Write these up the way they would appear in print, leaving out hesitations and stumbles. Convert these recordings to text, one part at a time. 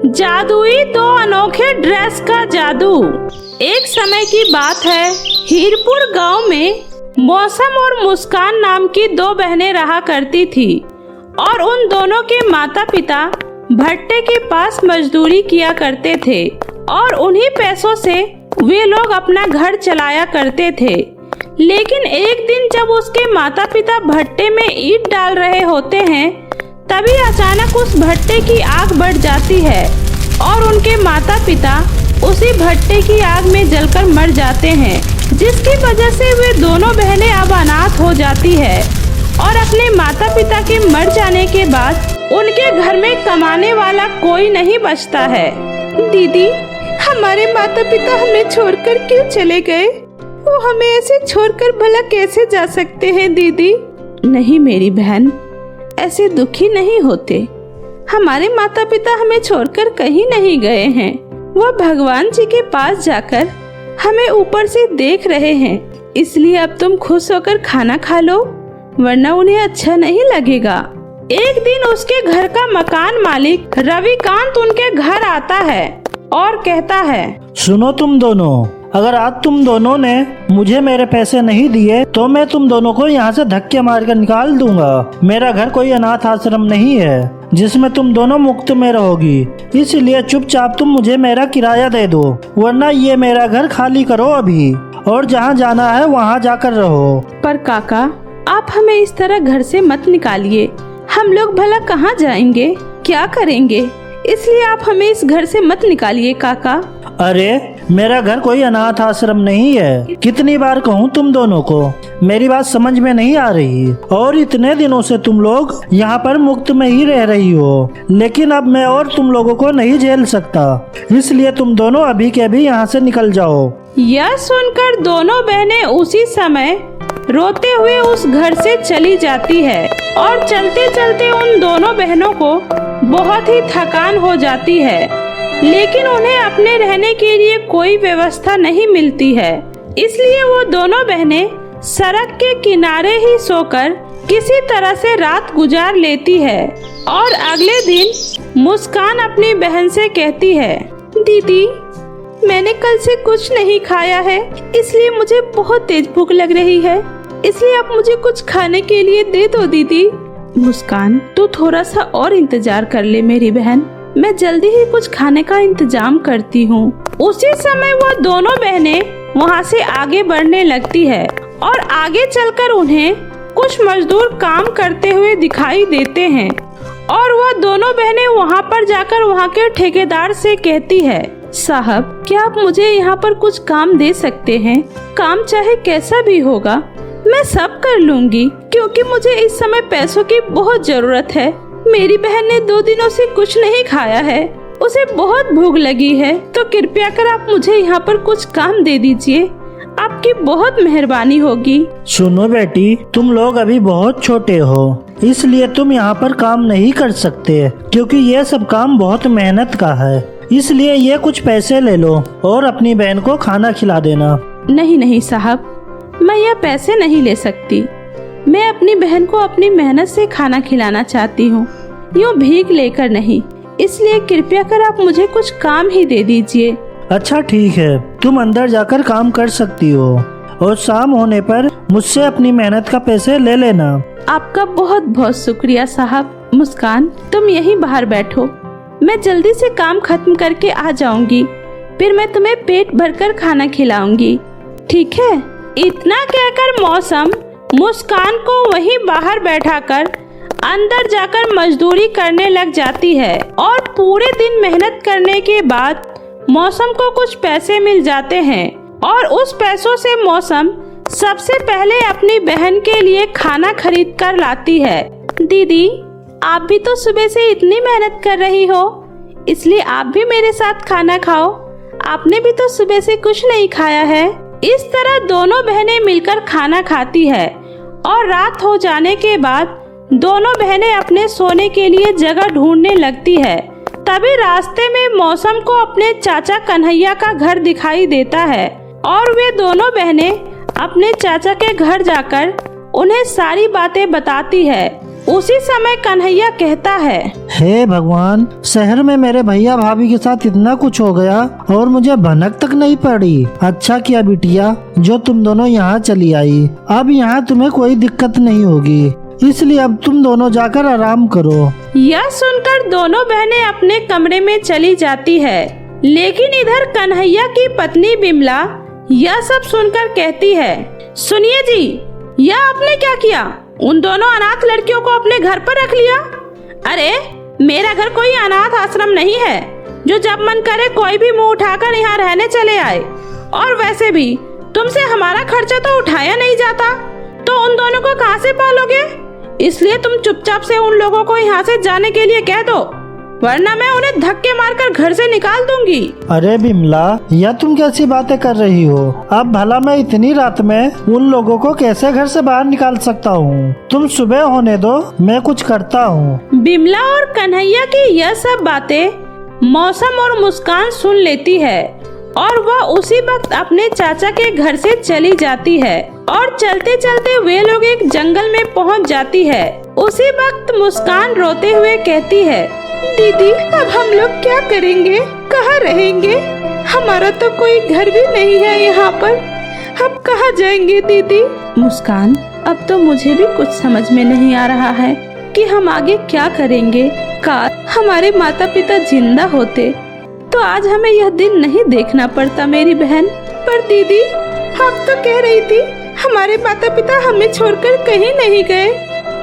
जादुई दो अनोखे ड्रेस का जादू। एक समय की बात है, हीरपुर गांव में मौसम और मुस्कान नाम की दो बहनें रहा करती थी और उन दोनों के माता पिता भट्टे के पास मजदूरी किया करते थे और उन्हीं पैसों से वे लोग अपना घर चलाया करते थे। लेकिन एक दिन जब उसके माता पिता भट्टे में ईंट डाल रहे होते हैं, तभी अचानक उस भट्टे की आग बढ़ जाती है और उनके माता पिता उसी भट्टे की आग में जलकर मर जाते हैं, जिसकी वजह से वे दोनों बहनें अब अनाथ हो जाती है और अपने माता पिता के मर जाने के बाद उनके घर में कमाने वाला कोई नहीं बचता है। दीदी, हमारे माता पिता हमें छोड़कर क्यों चले गए? वो हमें ऐसे छोड़कर भला कैसे जा सकते हैं दीदी? नहीं मेरी बहन, ऐसे दुखी नहीं होते। हमारे माता पिता हमें छोड़कर कहीं नहीं गए हैं। वो भगवान जी के पास जाकर हमें ऊपर से देख रहे हैं, इसलिए अब तुम खुश होकर खाना खा लो, वरना उन्हें अच्छा नहीं लगेगा। एक दिन उसके घर का मकान मालिक रविकांत उनके घर आता है और कहता है, सुनो तुम दोनों, अगर आज तुम दोनों ने मुझे मेरे पैसे नहीं दिए तो मैं तुम दोनों को यहाँ से धक्के मारकर निकाल दूंगा। मेरा घर कोई अनाथ आश्रम नहीं है जिसमें तुम दोनों मुफ्त में रहोगी, इसलिए चुपचाप तुम मुझे मेरा किराया दे दो, वरना ये मेरा घर खाली करो अभी और जहाँ जाना है वहाँ जाकर रहो। पर काका, आप हमें इस तरह घर से मत निकालिए। हम लोग भला कहाँ जाएंगे, क्या करेंगे? इसलिए आप हमें इस घर से मत निकालिए काका। अरे, मेरा घर कोई अनाथ आश्रम नहीं है। कितनी बार कहूँ तुम दोनों को, मेरी बात समझ में नहीं आ रही। और इतने दिनों से तुम लोग यहाँ पर मुफ्त में ही रह रही हो, लेकिन अब मैं और तुम लोगों को नहीं झेल सकता, इसलिए तुम दोनों अभी के अभी यहाँ से निकल जाओ। यह सुनकर दोनों बहनें उसी समय रोते हुए उस घर से चली जाती है और चलते चलते उन दोनों बहनों को बहुत ही थकान हो जाती है, लेकिन उन्हें अपने रहने के लिए कोई व्यवस्था नहीं मिलती है। इसलिए वो दोनों बहनें सड़क के किनारे ही सोकर किसी तरह से रात गुजार लेती है और अगले दिन मुस्कान अपनी बहन से कहती है, दीदी, मैंने कल से कुछ नहीं खाया है, इसलिए मुझे बहुत तेज भूख लग रही है, इसलिए आप मुझे कुछ खाने के लिए दे दो दीदी। मुस्कान, तू थोड़ा सा और इंतजार कर ले मेरी बहन, मैं जल्दी ही कुछ खाने का इंतजाम करती हूँ। उसी समय वो दोनों बहनें वहाँ से आगे बढ़ने लगती है और आगे चलकर उन्हें कुछ मजदूर काम करते हुए दिखाई देते हैं और वह दोनों बहनें वहाँ पर जाकर वहाँ के ठेकेदार से कहती है, साहब, क्या आप मुझे यहाँ पर कुछ काम दे सकते हैं? काम चाहे कैसा भी होगा, मैं सब कर लूँगी, क्योंकि मुझे इस समय पैसों की बहुत जरूरत है। मेरी बहन ने 2 दिनों से कुछ नहीं खाया है, उसे बहुत भूख लगी है, तो कृपया कर आप मुझे यहाँ पर कुछ काम दे दीजिए, आपकी बहुत मेहरबानी होगी। सुनो बेटी, तुम लोग अभी बहुत छोटे हो, इसलिए तुम यहाँ पर काम नहीं कर सकते, क्योंकि ये सब काम बहुत मेहनत का है। इसलिए ये कुछ पैसे ले लो और अपनी बहन को खाना खिला देना। नहीं नहीं साहब, मैं यह पैसे नहीं ले सकती। मैं अपनी बहन को अपनी मेहनत से खाना खिलाना चाहती हूँ, यूँ भीख लेकर नहीं। इसलिए कृपया कर आप मुझे कुछ काम ही दे दीजिए। अच्छा ठीक है, तुम अंदर जाकर काम कर सकती हो और शाम होने पर मुझसे अपनी मेहनत का पैसे ले लेना। आपका बहुत बहुत शुक्रिया साहब। मुस्कान, तुम यहीं बाहर बैठो, मैं जल्दी से काम खत्म करके आ जाऊंगी, फिर मैं तुम्हें पेट भरकर खाना खिलाऊंगी, ठीक है? इतना कहकर मौसम मुस्कान को वहीं बाहर बैठाकर अंदर जाकर मजदूरी करने लग जाती है और पूरे दिन मेहनत करने के बाद मौसम को कुछ पैसे मिल जाते हैं और उस पैसों से मौसम सबसे पहले अपनी बहन के लिए खाना खरीद कर लाती है। दीदी, आप भी तो सुबह से इतनी मेहनत कर रही हो, इसलिए आप भी मेरे साथ खाना खाओ, आपने भी तो सुबह से कुछ नहीं खाया है। इस तरह दोनों बहनें मिलकर खाना खाती है और रात हो जाने के बाद दोनों बहनें अपने सोने के लिए जगह ढूंढने लगती है। तभी रास्ते में मौसम को अपने चाचा कन्हैया का घर दिखाई देता है और वे दोनों बहनें अपने चाचा के घर जाकर उन्हें सारी बातें बताती है। उसी समय कन्हैया कहता है, हे भगवान, शहर में मेरे भैया भाभी के साथ इतना कुछ हो गया और मुझे भनक तक नहीं पड़ी। अच्छा किया बिटिया जो तुम दोनों यहाँ चली आई। अब यहाँ तुम्हें कोई दिक्कत नहीं होगी, इसलिए अब तुम दोनों जाकर आराम करो। यह सुनकर दोनों बहनें अपने कमरे में चली जाती है, लेकिन इधर कन्हैया की पत्नी बिमला यह सब सुनकर कहती है, सुनिए जी, यह आपने क्या किया? उन दोनों अनाथ लड़कियों को अपने घर पर रख लिया। अरे मेरा घर कोई अनाथ आश्रम नहीं है जो जब मन करे कोई भी मुंह उठाकर यहाँ रहने चले आए। और वैसे भी तुमसे हमारा खर्चा तो उठाया नहीं जाता, तो उन दोनों को कहाँ से पालोगे? इसलिए तुम चुपचाप से उन लोगों को यहाँ से जाने के लिए कह दो, वरना मैं उन्हें धक्के मारकर घर से निकाल दूंगी। अरे बिमला, यह तुम कैसी बातें कर रही हो? अब भला मैं इतनी रात में उन लोगों को कैसे घर से बाहर निकाल सकता हूँ? तुम सुबह होने दो, मैं कुछ करता हूँ। बिमला और कन्हैया की यह सब बातें मौसम और मुस्कान सुन लेती है और वह उसी वक्त अपने चाचा के घर से चली जाती है और चलते चलते वे लोग एक जंगल में पहुंच जाती है। उसी वक्त मुस्कान रोते हुए कहती है, दीदी अब हम लोग क्या करेंगे? कहाँ रहेंगे? हमारा तो कोई घर भी नहीं है यहाँ पर, अब कहाँ जाएंगे दीदी? मुस्कान, अब तो मुझे भी कुछ समझ में नहीं आ रहा है कि हम आगे क्या करेंगे। काश हमारे माता पिता जिंदा होते तो आज हमें यह दिन नहीं देखना पड़ता मेरी बहन। पर दीदी, आप तो कह रही थी हमारे माता पिता हमें छोड़कर कहीं नहीं गए,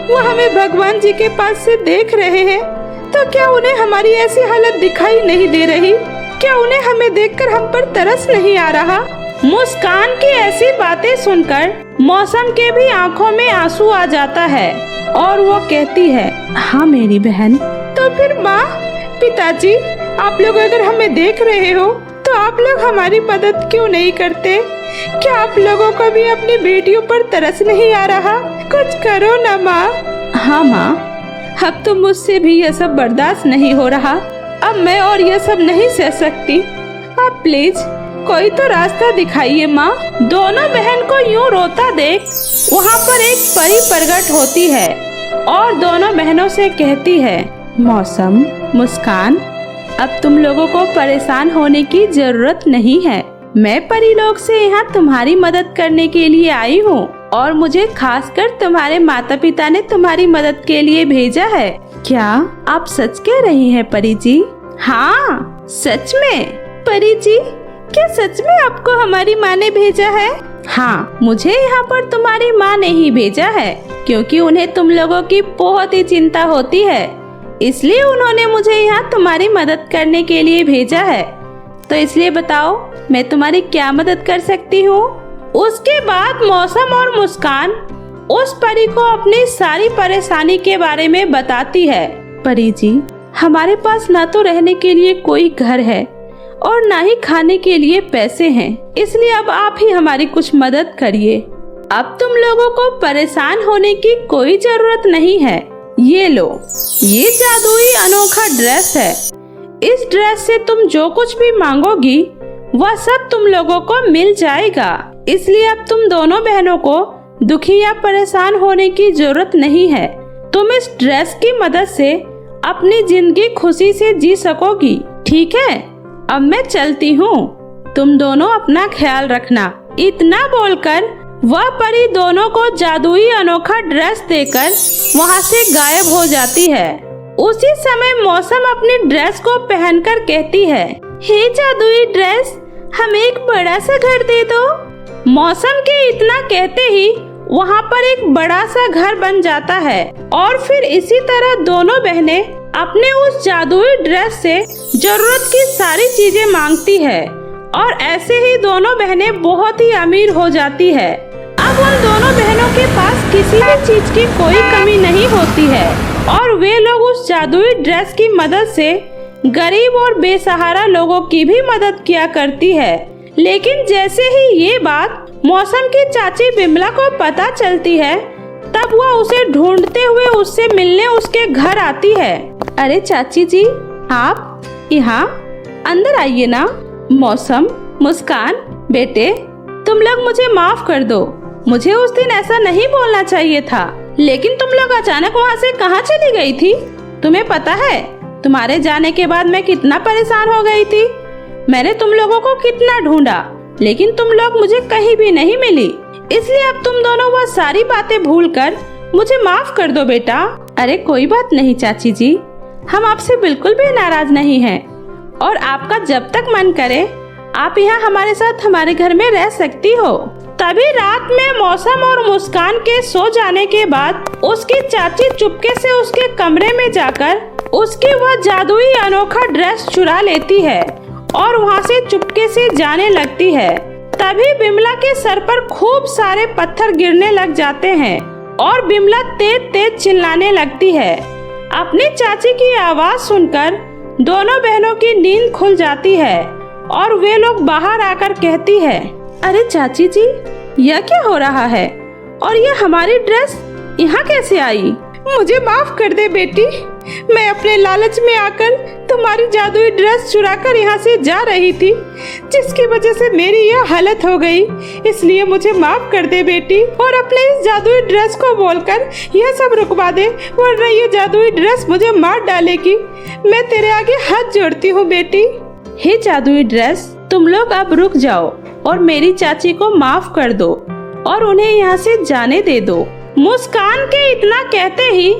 वो हमें भगवान जी के पास से देख रहे हैं, तो क्या उन्हें हमारी ऐसी हालत दिखाई नहीं दे रही? क्या उन्हें हमें देखकर हम पर तरस नहीं आ रहा? मुस्कान की ऐसी बातें सुनकर मौसम के भी आंखों में आंसू आ जाता है और वो कहती है, हाँ मेरी बहन। तो फिर माँ, पिताजी, आप लोग अगर हमें देख रहे हो तो आप लोग हमारी मदद क्यों नहीं करते? क्या आप लोगों को भी अपनी बेटियों पर तरस नहीं आ रहा? कुछ करो ना माँ। हाँ माँ, अब तो मुझसे भी यह सब बर्दाश्त नहीं हो रहा। अब मैं और यह सब नहीं सह सकती। आप प्लीज कोई तो रास्ता दिखाइए माँ। दोनों बहन को यूं रोता देख वहाँ पर एक परी प्रकट होती है और दोनों बहनों से कहती है, मौसम, मुस्कान, अब तुम लोगों को परेशान होने की जरूरत नहीं है। मैं परी लोग से यहाँ तुम्हारी मदद करने के लिए आई हूँ और मुझे खासकर तुम्हारे माता पिता ने तुम्हारी मदद के लिए भेजा है। क्या आप सच कह रही हैं परी जी? हाँ सच में। परी जी, क्या सच में आपको हमारी माँ ने भेजा है? हाँ, मुझे यहाँ पर तुम्हारी माँ ने ही भेजा है, क्योंकि उन्हें तुम लोगों की बहुत ही चिंता होती है, इसलिए उन्होंने मुझे यहाँ तुम्हारी मदद करने के लिए भेजा है। तो इसलिए बताओ मैं तुम्हारी क्या मदद कर सकती हूँ? उसके बाद मौसम और मुस्कान उस परी को अपनी सारी परेशानी के बारे में बताती है। परी जी, हमारे पास ना तो रहने के लिए कोई घर है और ना ही खाने के लिए पैसे हैं, इसलिए अब आप ही हमारी कुछ मदद करिए। अब तुम लोगों को परेशान होने की कोई जरूरत नहीं है। ये लो, ये जादुई अनोखा ड्रेस है। इस ड्रेस से तुम जो कुछ भी मांगोगी वह सब तुम लोगों को मिल जाएगा। इसलिए अब तुम दोनों बहनों को दुखी या परेशान होने की जरूरत नहीं है। तुम इस ड्रेस की मदद से अपनी जिंदगी खुशी से जी सकोगी। ठीक है, अब मैं चलती हूँ, तुम दोनों अपना ख्याल रखना। इतना बोलकर वह परी दोनों को जादुई अनोखा ड्रेस देकर वहाँ से गायब हो जाती है। उसी समय मौसम अपनी ड्रेस को पहनकर कहती है, हे जादुई ड्रेस, हमें एक बड़ा सा घर दे दो। मौसम के इतना कहते ही वहाँ पर एक बड़ा सा घर बन जाता है और फिर इसी तरह दोनों बहनें अपने उस जादुई ड्रेस से जरूरत की सारी चीजें मांगती है और ऐसे ही दोनों बहनें बहुत ही अमीर हो जाती है। अब उन दोनों बहनों के पास किसी भी चीज की कोई कमी नहीं होती है और वे लोग उस जादुई ड्रेस की मदद से गरीब और बेसहारा लोगों की भी मदद किया करती है। लेकिन जैसे ही ये बात मौसम की चाची बिमला को पता चलती है, तब वह उसे ढूंढते हुए उससे मिलने उसके घर आती है। अरे चाची जी, आप यहाँ अंदर आइए ना। मौसम, मुस्कान, बेटे, तुम लोग मुझे माफ कर दो। मुझे उस दिन ऐसा नहीं बोलना चाहिए था, लेकिन तुम लोग अचानक वहाँ से कहाँ चली गई थी? तुम्हें पता है तुम्हारे जाने के बाद मैं कितना परेशान हो गई थी। मैंने तुम लोगों को कितना ढूंढा, लेकिन तुम लोग मुझे कहीं भी नहीं मिली। इसलिए अब तुम दोनों वह सारी बातें भूलकर मुझे माफ कर दो बेटा। अरे कोई बात नहीं चाची जी, हम आपसे बिल्कुल भी नाराज नहीं हैं और आपका जब तक मन करे आप यहाँ हमारे साथ हमारे घर में रह सकती हो। तभी रात में मौसम और मुस्कान के सो जाने के बाद उसकी चाची चुपके से उसके कमरे में जाकर उसकी वह जादुई अनोखा ड्रेस चुरा लेती है और वहाँ से चुपके से जाने लगती है। तभी बिमला के सर पर खूब सारे पत्थर गिरने लग जाते हैं और बिमला तेज तेज चिल्लाने लगती है। अपनी चाची की आवाज सुनकर दोनों बहनों की नींद खुल जाती है और वे लोग बाहर आकर कहती है, अरे चाची जी, यह क्या हो रहा है और यह हमारी ड्रेस यहाँ कैसे आई? मुझे माफ कर दे बेटी, मैं अपने लालच में आकर तुम्हारी जादुई ड्रेस चुराकर यहाँ से जा रही थी, जिसकी वजह से मेरी यह हालत हो गई। इसलिए मुझे माफ कर दे बेटी और अपने इस जादुई ड्रेस को बोलकर यह सब रुकवा दे, वरना ये जादुई ड्रेस मुझे मार डालेगी। मैं तेरे आगे हाथ जोड़ती हूँ बेटी। हे जादुई ड्रेस, तुम लोग अब रुक जाओ और मेरी चाची को माफ कर दो और उन्हें यहाँ से जाने दे दो। मुस्कान के इतना कहते ही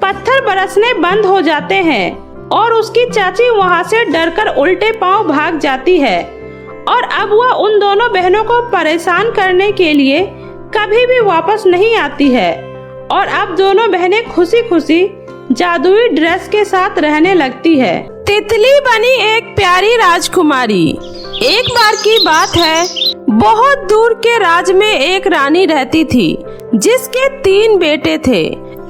पत्थर बरसने बंद हो जाते हैं और उसकी चाची वहाँ से डरकर उल्टे पांव भाग जाती है और अब वह उन दोनों बहनों को परेशान करने के लिए कभी भी वापस नहीं आती है। और अब दोनों बहनें खुशी खुशी जादुई ड्रेस के साथ रहने लगती है। तितली बनी एक प्यारी राजकुमारी। एक बार की बात है, बहुत दूर के राज में एक रानी रहती थी जिसके 3 बेटे थे,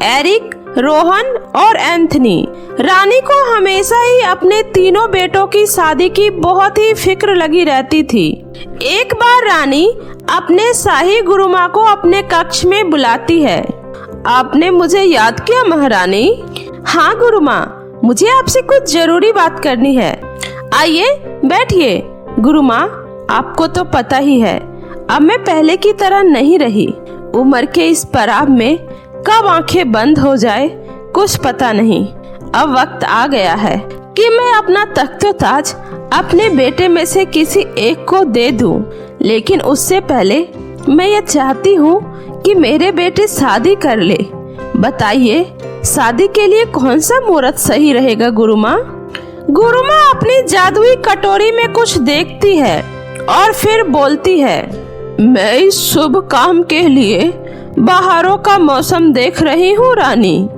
एरिक, रोहन और एंथनी। रानी को हमेशा ही अपने तीनों बेटों की शादी की बहुत ही फिक्र लगी रहती थी। एक बार रानी अपने शाही गुरुमा को अपने कक्ष में बुलाती है। आपने मुझे याद किया महारानी? हाँ गुरुमा, मुझे आपसे कुछ जरूरी बात करनी है। आइए बैठिए। गुरुमा, आपको तो पता ही है अब मैं पहले की तरह नहीं रही। उम्र के इस पड़ाव में कब आंखें बंद हो जाए कुछ पता नहीं। अब वक्त आ गया है कि मैं अपना तख्त-ओ-ताज अपने बेटे में से किसी एक को दे दूं। लेकिन उससे पहले मैं ये चाहती हूँ कि मेरे बेटे शादी कर ले। बताइए शादी के लिए कौन सा मुहूर्त सही रहेगा गुरुमा? गुरुमा अपनी जादुई कटोरी में कुछ देखती है और फिर बोलती है, मैं इस शुभ काम के लिए बहारों का मौसम देख रही हूँ रानी।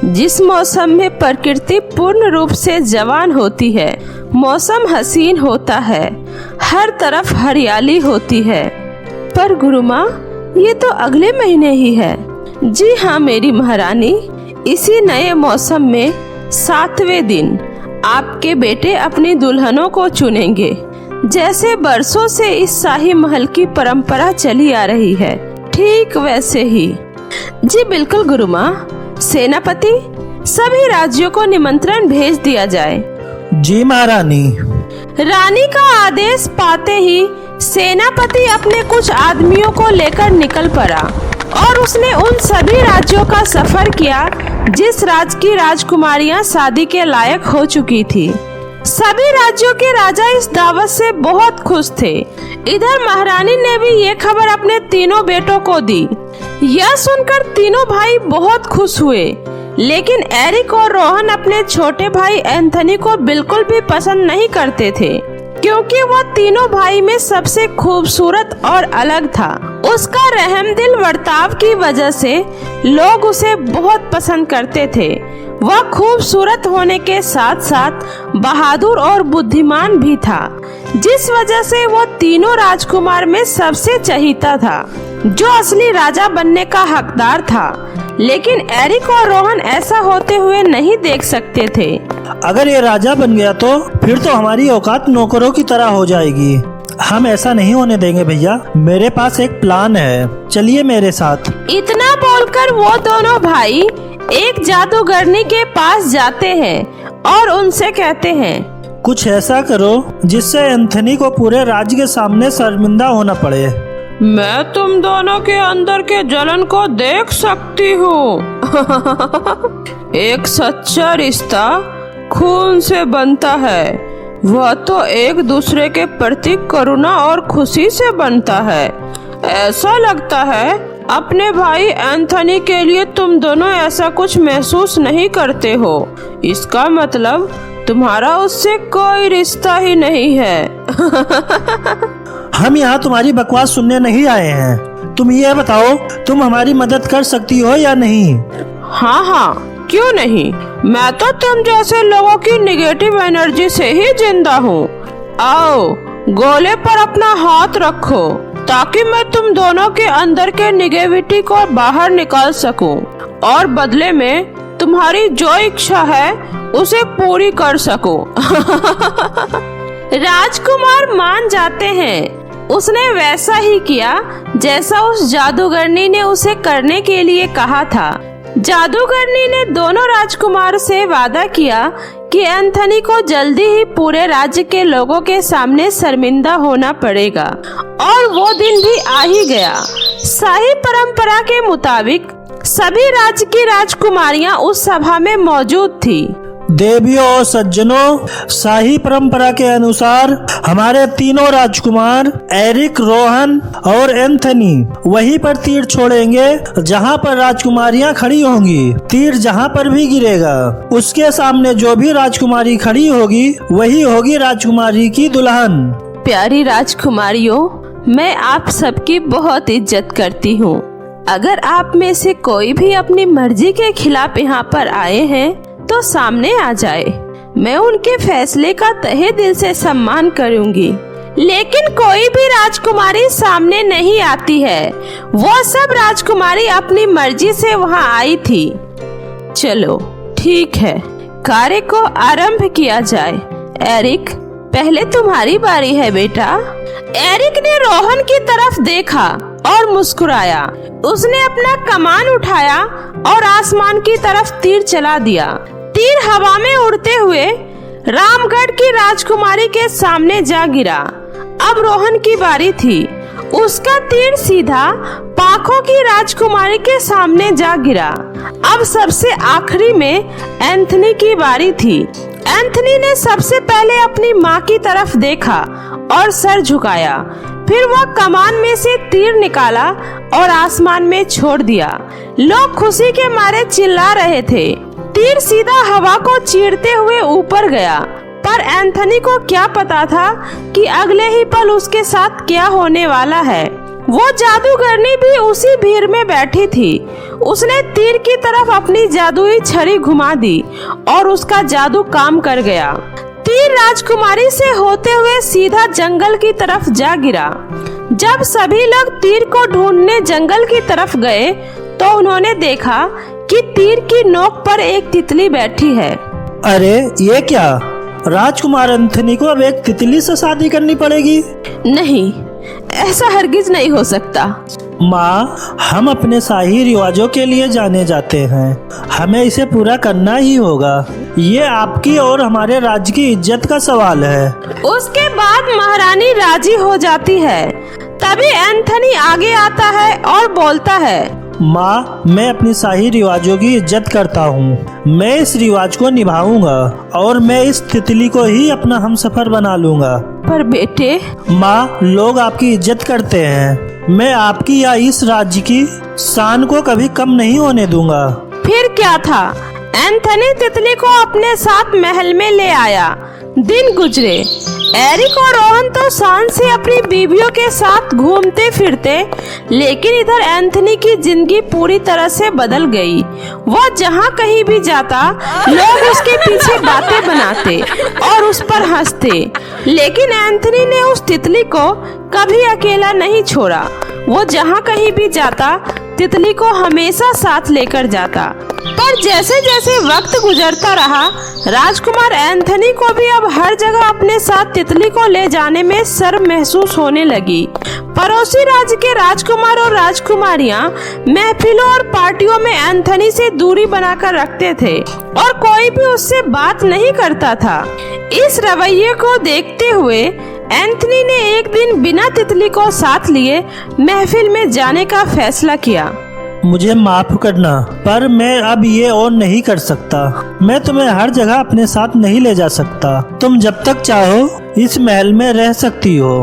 जिस मौसम में प्रकृति पूर्ण रूप से जवान होती है, मौसम हसीन होता है, हर तरफ हरियाली होती है। पर गुरुमा, ये तो अगले महीने ही है। जी हाँ मेरी महारानी, इसी नए मौसम में 7वें दिन आपके बेटे अपनी दुल्हनों को चुनेंगे, जैसे बरसों से इस शाही महल की परंपरा चली आ रही है, ठीक वैसे ही। जी बिल्कुल गुरुमा। सेनापति, सभी राज्यों को निमंत्रण भेज दिया जाए। जी महारानी। रानी का आदेश पाते ही सेनापति अपने कुछ आदमियों को लेकर निकल पड़ा और उसने उन सभी राज्यों का सफर किया जिस राज्य की राजकुमारियां शादी के लायक हो चुकी थी। सभी राज्यों के राजा इस दावत से बहुत खुश थे। इधर महारानी ने भी ये खबर अपने तीनों बेटों को दी। यह सुनकर तीनों भाई बहुत खुश हुए, लेकिन एरिक और रोहन अपने छोटे भाई एंथनी को बिल्कुल भी पसंद नहीं करते थे, क्योंकि वह तीनों भाई में सबसे खूबसूरत और अलग था। उसका रहमदिल बर्ताव की वजह से लोग उसे बहुत पसंद करते थे। वह खूबसूरत होने के साथ साथ बहादुर और बुद्धिमान भी था, जिस वजह से वह तीनों राजकुमार में सबसे चहीता था, जो असली राजा बनने का हकदार था। लेकिन एरिक और रोहन ऐसा होते हुए नहीं देख सकते थे। अगर ये राजा बन गया तो फिर तो हमारी औकात नौकरों की तरह हो जाएगी। हम ऐसा नहीं होने देंगे भैया। मेरे पास एक प्लान है, चलिए मेरे साथ। इतना बोलकर वो दोनों भाई एक जादूगरनी के पास जाते हैं और उनसे कहते हैं, कुछ ऐसा करो जिससे एंथनी को पूरे राज्य के सामने शर्मिंदा होना पड़े। मैं तुम दोनों के अंदर के जलन को देख सकती हूँ। एक सच्चा रिश्ता खून से बनता है, वह तो एक दूसरे के प्रति करुणा और खुशी से बनता है। ऐसा लगता है अपने भाई एंथनी के लिए तुम दोनों ऐसा कुछ महसूस नहीं करते हो। इसका मतलब तुम्हारा उससे कोई रिश्ता ही नहीं है। हम यहाँ तुम्हारी बकवास सुनने नहीं आए हैं। तुम ये बताओ, तुम हमारी मदद कर सकती हो या नहीं? हाँ, क्यों नहीं। मैं तो तुम जैसे लोगों की निगेटिव एनर्जी से ही जिंदा हूँ। आओ, गोले पर अपना हाथ रखो ताकि मैं तुम दोनों के अंदर के निगेटिविटी को बाहर निकाल सकूं और बदले में तुम्हारी जो इच्छा है उसे पूरी कर सकूं। राजकुमार मान जाते हैं। उसने वैसा ही किया जैसा उस जादूगरनी ने उसे करने के लिए कहा था। जादूगरनी ने दोनों राजकुमार से वादा किया कि एंथनी को जल्दी ही पूरे राज्य के लोगों के सामने शर्मिंदा होना पड़ेगा, और वो दिन भी आ ही गया। शाही परंपरा के मुताबिक सभी राज्य की राजकुमारियां उस सभा में मौजूद थी। देवियों और सज्जनों, शाही परंपरा के अनुसार हमारे तीनों राजकुमार एरिक, रोहन और एंथनी वहीं पर तीर छोड़ेंगे जहां पर राजकुमारियां खड़ी होंगी। तीर जहां पर भी गिरेगा उसके सामने जो भी राजकुमारी खड़ी होगी वही होगी राजकुमारी की दुल्हन। प्यारी राजकुमारियों, मैं आप सबकी बहुत इज्जत करती हूँ। अगर आप में से कोई भी अपनी मर्जी के खिलाफ यहाँ पर आए हैं तो सामने आ जाए। मैं उनके फैसले का तहे दिल से सम्मान करूंगी। लेकिन कोई भी राजकुमारी सामने नहीं आती है। वो सब राजकुमारी अपनी मर्जी से वहाँ आई थी। चलो ठीक है, कार्य को आरंभ किया जाए। एरिक, पहले तुम्हारी बारी है बेटा। एरिक ने रोहन की तरफ देखा और मुस्कुराया। उसने अपना कमान उठाया और आसमान की तरफ तीर चला दिया। तीर हवा में उड़ते हुए रामगढ़ की राजकुमारी के सामने जा गिरा। अब रोहन की बारी थी। उसका तीर सीधा पाखों की राजकुमारी के सामने जा गिरा। अब सबसे आखिरी में एंथनी की बारी थी। एंथनी ने सबसे पहले अपनी माँ की तरफ देखा और सर झुकाया। फिर वह कमान में से तीर निकाला और आसमान में छोड़ दिया। लोग खुशी के मारे चिल्ला रहे थे। तीर सीधा हवा को चीरते हुए ऊपर गया, पर एंथनी को क्या पता था कि अगले ही पल उसके साथ क्या होने वाला है। वो जादूगरनी भी उसी भीड़ में बैठी थी। उसने तीर की तरफ अपनी जादुई छड़ी घुमा दी और उसका जादू काम कर गया। तीर राजकुमारी से होते हुए सीधा जंगल की तरफ जा गिरा। जब सभी लोग तीर को ढूंढने जंगल की तरफ गए तो उन्होंने देखा कि तीर की नोक पर एक तितली बैठी है। अरे ये क्या? राजकुमार एंथनी को अब एक तितली से शादी करनी पड़ेगी? नहीं, ऐसा हरगिज नहीं हो सकता। माँ, हम अपने शाही रिवाजों के लिए जाने जाते हैं। हमें इसे पूरा करना ही होगा। ये आपकी और हमारे राज्य की इज्जत का सवाल है। उसके बाद महारानी राजी हो जाती है। तभी एंथनी आगे आता है और बोलता है, माँ, मैं अपनी शाही रिवाजों की इज्जत करता हूँ। मैं इस रिवाज को निभाऊंगा और मैं इस तितली को ही अपना हमसफर बना लूंगा। पर बेटे। माँ, लोग आपकी इज्जत करते हैं। मैं आपकी या इस राज्य की शान को कभी कम नहीं होने दूंगा। फिर क्या था? एंथनी तितली को अपने साथ महल में ले आया। दिन गुजरे। एरिक और रोहन तो शान से अपनी बीवियों के साथ घूमते फिरते, लेकिन इधर एंथनी की जिंदगी पूरी तरह से बदल गई। वह जहाँ कहीं भी जाता लोग उसके पीछे बातें बनाते और उस पर हंसते, लेकिन एंथनी ने उस तितली को कभी अकेला नहीं छोड़ा। वो जहाँ कहीं भी जाता तितली को हमेशा साथ लेकर जाता। पर जैसे जैसे वक्त गुजरता रहा, राजकुमार एंथनी को भी अब हर जगह अपने साथ तितली को ले जाने में शर्म महसूस होने लगी। पड़ोसी राज्य के राजकुमार और राजकुमारियां महफिलों और पार्टियों में एंथनी से दूरी बनाकर रखते थे और कोई भी उससे बात नहीं करता था। इस रवैये को देखते हुए एंथनी ने एक दिन बिना तितली को साथ लिए महफिल में जाने का फैसला किया। मुझे माफ करना, पर मैं अब ये और नहीं कर सकता। मैं तुम्हें हर जगह अपने साथ नहीं ले जा सकता। तुम जब तक चाहो इस महल में रह सकती हो।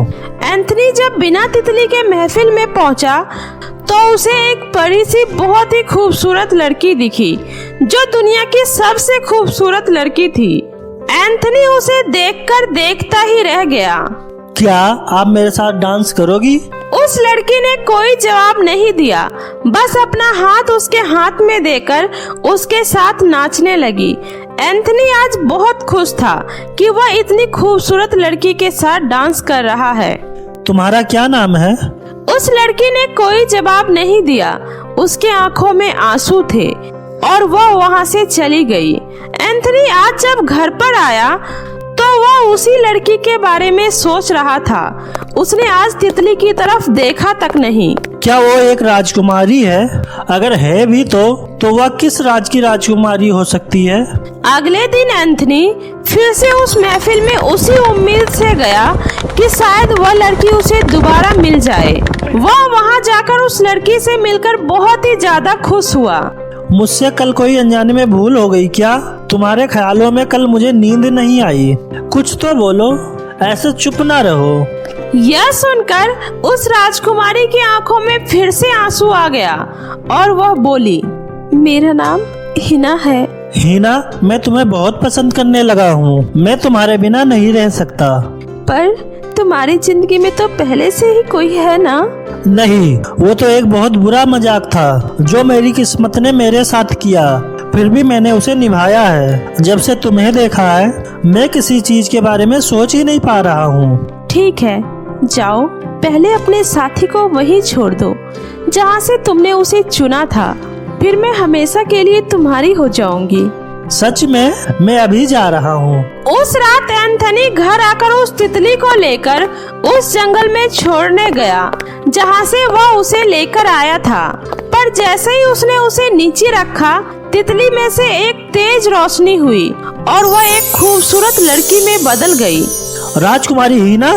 एंथनी जब बिना तितली के महफिल में पहुंचा तो उसे एक परी सी बहुत ही खूबसूरत लड़की दिखी, जो दुनिया की सबसे खूबसूरत लड़की थी। एंथनी उसे देखकर देखता ही रह गया। क्या आप मेरे साथ डांस करोगी? उस लड़की ने कोई जवाब नहीं दिया, बस अपना हाथ उसके हाथ में देकर उसके साथ नाचने लगी। एंथनी आज बहुत खुश था कि वह इतनी खूबसूरत लड़की के साथ डांस कर रहा है। तुम्हारा क्या नाम है? उस लड़की ने कोई जवाब नहीं दिया। उसके आंखों में आंसू थे और वह वहां से चली गई। एंथनी आज जब घर पर आया तो वह उसी लड़की के बारे में सोच रहा था। उसने आज तितली की तरफ देखा तक नहीं। क्या वो एक राजकुमारी है? अगर है भी तो वह किस राज की राजकुमारी हो सकती है? अगले दिन एंथनी फिर से उस महफिल में उसी उम्मीद से गया कि शायद वह लड़की उसे दोबारा मिल जाए। वह वहां जाकर उस लड़की से मिलकर बहुत ही ज्यादा खुश हुआ। मुझसे कल कोई अनजाने में भूल हो गई क्या? तुम्हारे ख्यालों में कल मुझे नींद नहीं आई? कुछ तो बोलो, ऐसे चुप ना रहो। यह सुनकर उस राजकुमारी की आंखों में फिर से आंसू आ गया और वह बोली, मेरा नाम हिना है। हिना, मैं तुम्हें बहुत पसंद करने लगा हूँ। मैं तुम्हारे बिना नहीं रह सकता। पर तुम्हारी जिंदगी में तो पहले से ही कोई है ना? नहीं, वो तो एक बहुत बुरा मजाक था जो मेरी किस्मत ने मेरे साथ किया। फिर भी मैंने उसे निभाया है। जब से तुम्हें देखा है मैं किसी चीज के बारे में सोच ही नहीं पा रहा हूँ। ठीक है, जाओ, पहले अपने साथी को वहीं छोड़ दो जहाँ से तुमने उसे चुना था। फिर मैं हमेशा के लिए तुम्हारी हो जाऊंगी। सच में? मैं अभी जा रहा हूँ। उस रात एंथनी घर आकर उस तितली को लेकर उस जंगल में छोड़ने गया जहाँ से वह उसे लेकर आया था। पर जैसे ही उसने उसे नीचे रखा, तितली में से एक तेज रोशनी हुई और वह एक खूबसूरत लड़की में बदल गई। राजकुमारी हिना?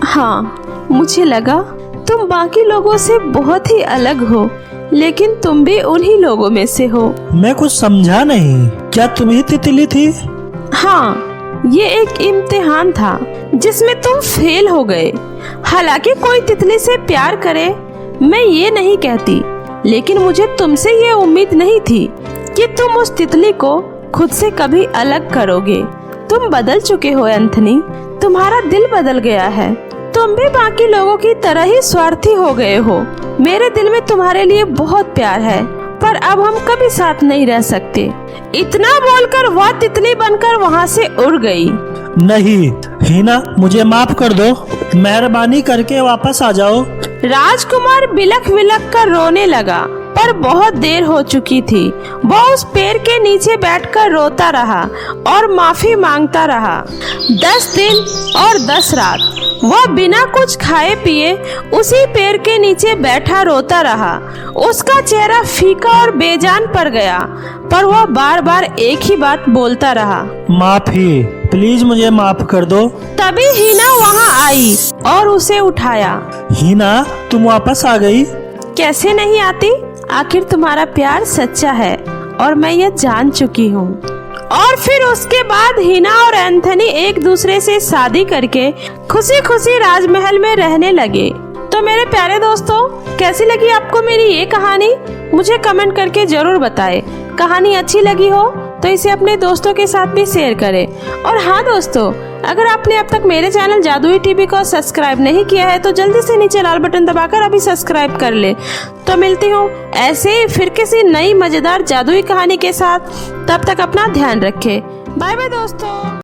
हाँ, मुझे लगा तुम बाकी लोगों से बहुत ही अलग हो, लेकिन तुम भी उन्हीं लोगों में से हो। मैं कुछ समझा नहीं। क्या तुम ही तितली थी? हाँ, ये एक इम्तिहान था जिसमें तुम फेल हो गए। हालांकि कोई तितली से प्यार करे, मैं ये नहीं कहती, लेकिन मुझे तुमसे ये उम्मीद नहीं थी कि तुम उस तितली को खुद से कभी अलग करोगे। तुम बदल चुके हो एंथनी, तुम्हारा दिल बदल गया है। तुम भी बाकी लोगों की तरह ही स्वार्थी हो गए हो। मेरे दिल में तुम्हारे लिए बहुत प्यार है, पर अब हम कभी साथ नहीं रह सकते। इतना बोलकर वह तितली बनकर वहाँ से उड़ गई। नहीं हिना, मुझे माफ कर दो। मेहरबानी करके वापस आ जाओ। राजकुमार बिलख बिलख कर रोने लगा, पर बहुत देर हो चुकी थी। वह उस पेड़ के नीचे बैठकर रोता रहा और माफी मांगता रहा। 10 दिन और 10 रात वह बिना कुछ खाए पिए उसी पेड़ के नीचे बैठा रोता रहा। उसका चेहरा फीका और बेजान पड़ गया, पर वह बार बार एक ही बात बोलता रहा, माफी, प्लीज मुझे माफ कर दो। तभी हिना वहाँ आई और उसे उठाया। हिना, तुम वापस आ गई? कैसे नहीं आती? आखिर तुम्हारा प्यार सच्चा है और मैं ये जान चुकी हूँ। और फिर उसके बाद हिना और एंथनी एक दूसरे से शादी करके खुशी खुशी राजमहल में रहने लगे। तो मेरे प्यारे दोस्तों, कैसी लगी आपको मेरी ये कहानी? मुझे कमेंट करके जरूर बताएं। कहानी अच्छी लगी हो तो इसे अपने दोस्तों के साथ भी शेयर करें। और हाँ दोस्तों, अगर आपने अब तक मेरे चैनल जादुई टीवी को सब्सक्राइब नहीं किया है तो जल्दी से नीचे लाल बटन दबाकर अभी सब्सक्राइब कर ले। तो मिलती हूँ ऐसे ही फिर किसी नई मजेदार जादुई कहानी के साथ। तब तक अपना ध्यान रखें। बाय बाय दोस्तों।